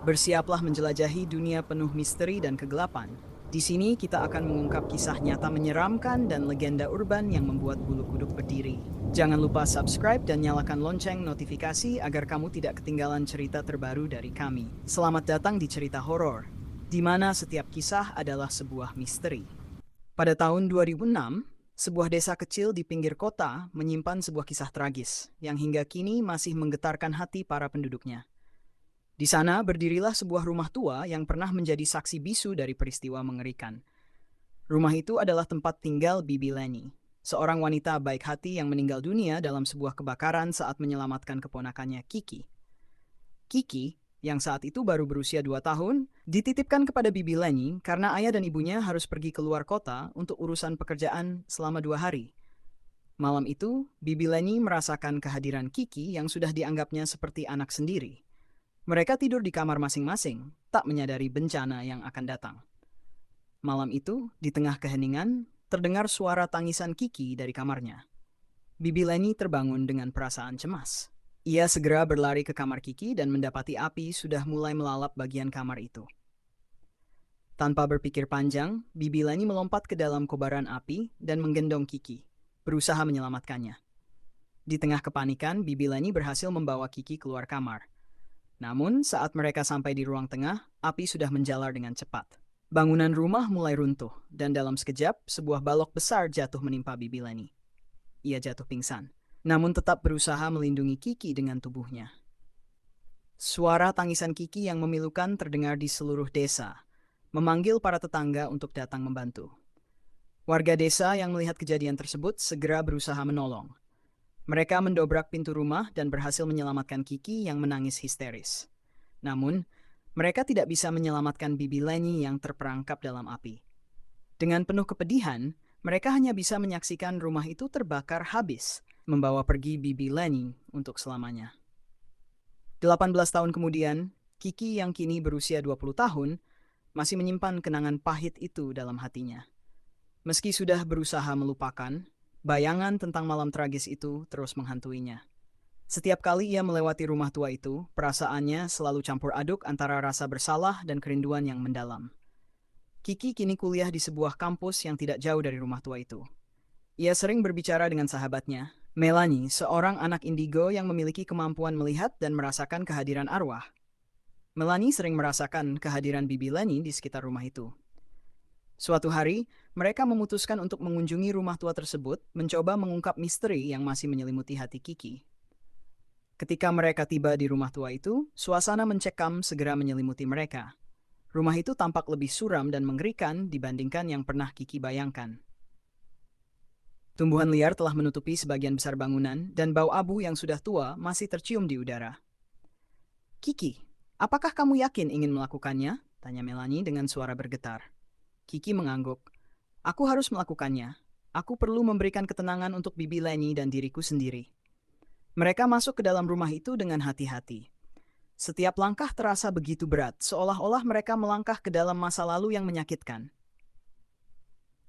Bersiaplah menjelajahi dunia penuh misteri dan kegelapan. Di sini kita akan mengungkap kisah nyata menyeramkan dan legenda urban yang membuat bulu kuduk berdiri. Jangan lupa subscribe dan nyalakan lonceng notifikasi agar kamu tidak ketinggalan cerita terbaru dari kami. Selamat datang di cerita horor, di mana setiap kisah adalah sebuah misteri. Pada tahun 2006, sebuah desa kecil di pinggir kota menyimpan sebuah kisah tragis yang hingga kini masih menggetarkan hati para penduduknya. Di sana berdirilah sebuah rumah tua yang pernah menjadi saksi bisu dari peristiwa mengerikan. Rumah itu adalah tempat tinggal Bibi Leni, seorang wanita baik hati yang meninggal dunia dalam sebuah kebakaran saat menyelamatkan keponakannya Kiki. Kiki, yang saat itu baru berusia 2 tahun, dititipkan kepada Bibi Leni karena ayah dan ibunya harus pergi keluar kota untuk urusan pekerjaan selama 2 hari. Malam itu, Bibi Leni merasakan kehadiran Kiki yang sudah dianggapnya seperti anak sendiri. Mereka tidur di kamar masing-masing, tak menyadari bencana yang akan datang. Malam itu, di tengah keheningan, terdengar suara tangisan Kiki dari kamarnya. Bibi Leni terbangun dengan perasaan cemas. Ia segera berlari ke kamar Kiki dan mendapati api sudah mulai melalap bagian kamar itu. Tanpa berpikir panjang, Bibi Leni melompat ke dalam kobaran api dan menggendong Kiki, berusaha menyelamatkannya. Di tengah kepanikan, Bibi Leni berhasil membawa Kiki keluar kamar. Namun, saat mereka sampai di ruang tengah, api sudah menjalar dengan cepat. Bangunan rumah mulai runtuh, dan dalam sekejap, sebuah balok besar jatuh menimpa Bibi Leni. Ia jatuh pingsan, namun tetap berusaha melindungi Kiki dengan tubuhnya. Suara tangisan Kiki yang memilukan terdengar di seluruh desa, memanggil para tetangga untuk datang membantu. Warga desa yang melihat kejadian tersebut segera berusaha menolong. Mereka mendobrak pintu rumah dan berhasil menyelamatkan Kiki yang menangis histeris. Namun, mereka tidak bisa menyelamatkan Bibi Leni yang terperangkap dalam api. Dengan penuh kepedihan, mereka hanya bisa menyaksikan rumah itu terbakar habis, membawa pergi Bibi Leni untuk selamanya. 18 tahun kemudian, Kiki yang kini berusia 20 tahun, masih menyimpan kenangan pahit itu dalam hatinya. Meski sudah berusaha melupakan, bayangan tentang malam tragis itu terus menghantuinya. Setiap kali ia melewati rumah tua itu, perasaannya selalu campur aduk antara rasa bersalah dan kerinduan yang mendalam. Kiki kini kuliah di sebuah kampus yang tidak jauh dari rumah tua itu. Ia sering berbicara dengan sahabatnya, Melanie, seorang anak indigo yang memiliki kemampuan melihat dan merasakan kehadiran arwah. Melanie sering merasakan kehadiran Bibi Leni di sekitar rumah itu. Suatu hari, mereka memutuskan untuk mengunjungi rumah tua tersebut, mencoba mengungkap misteri yang masih menyelimuti hati Kiki. Ketika mereka tiba di rumah tua itu, suasana mencekam segera menyelimuti mereka. Rumah itu tampak lebih suram dan mengerikan dibandingkan yang pernah Kiki bayangkan. Tumbuhan liar telah menutupi sebagian besar bangunan, dan bau abu yang sudah tua masih tercium di udara. "Kiki, apakah kamu yakin ingin melakukannya?" tanya Melanie dengan suara bergetar. Kiki mengangguk. "Aku harus melakukannya. Aku perlu memberikan ketenangan untuk Bibi Leni dan diriku sendiri." Mereka masuk ke dalam rumah itu dengan hati-hati. Setiap langkah terasa begitu berat, seolah-olah mereka melangkah ke dalam masa lalu yang menyakitkan.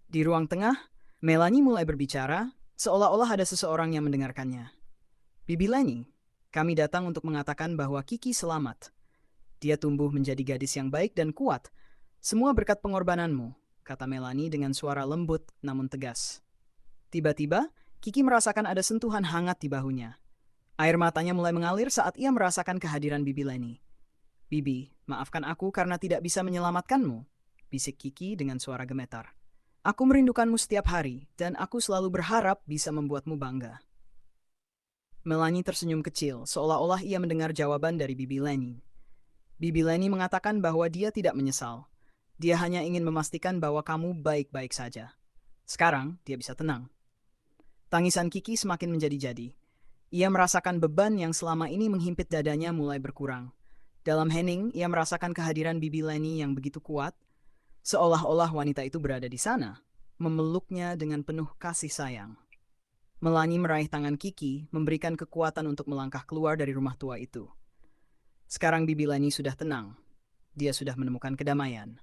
Di ruang tengah, Melanie mulai berbicara, seolah-olah ada seseorang yang mendengarkannya. "Bibi Leni, kami datang untuk mengatakan bahwa Kiki selamat. Dia tumbuh menjadi gadis yang baik dan kuat. Semua berkat pengorbananmu," kata Melanie dengan suara lembut namun tegas. Tiba-tiba, Kiki merasakan ada sentuhan hangat di bahunya. Air matanya mulai mengalir saat ia merasakan kehadiran Bibi Leni. "Bibi, maafkan aku karena tidak bisa menyelamatkanmu," bisik Kiki dengan suara gemetar. "Aku merindukanmu setiap hari, dan aku selalu berharap bisa membuatmu bangga." Melanie tersenyum kecil, seolah-olah ia mendengar jawaban dari Bibi Leni. Bibi Leni mengatakan bahwa dia tidak menyesal. Dia hanya ingin memastikan bahwa kamu baik-baik saja. Sekarang, dia bisa tenang. Tangisan Kiki semakin menjadi-jadi. Ia merasakan beban yang selama ini menghimpit dadanya mulai berkurang. Dalam hening, ia merasakan kehadiran Bibi Leni yang begitu kuat, seolah-olah wanita itu berada di sana, memeluknya dengan penuh kasih sayang. Melanie meraih tangan Kiki, memberikan kekuatan untuk melangkah keluar dari rumah tua itu. Sekarang Bibi Leni sudah tenang. Dia sudah menemukan kedamaian.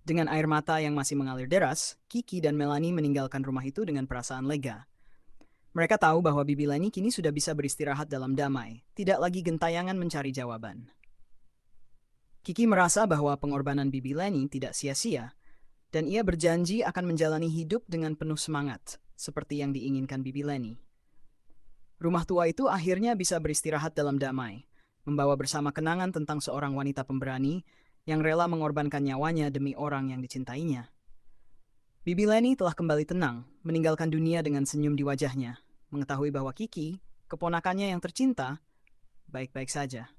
Dengan air mata yang masih mengalir deras, Kiki dan Melanie meninggalkan rumah itu dengan perasaan lega. Mereka tahu bahwa Bibi Leni kini sudah bisa beristirahat dalam damai, tidak lagi gentayangan mencari jawaban. Kiki merasa bahwa pengorbanan Bibi Leni tidak sia-sia, dan ia berjanji akan menjalani hidup dengan penuh semangat, seperti yang diinginkan Bibi Leni. Rumah tua itu akhirnya bisa beristirahat dalam damai, membawa bersama kenangan tentang seorang wanita pemberani yang rela mengorbankan nyawanya demi orang yang dicintainya. Bibi Leni telah kembali tenang, meninggalkan dunia dengan senyum di wajahnya, mengetahui bahwa Kiki, keponakannya yang tercinta, baik-baik saja.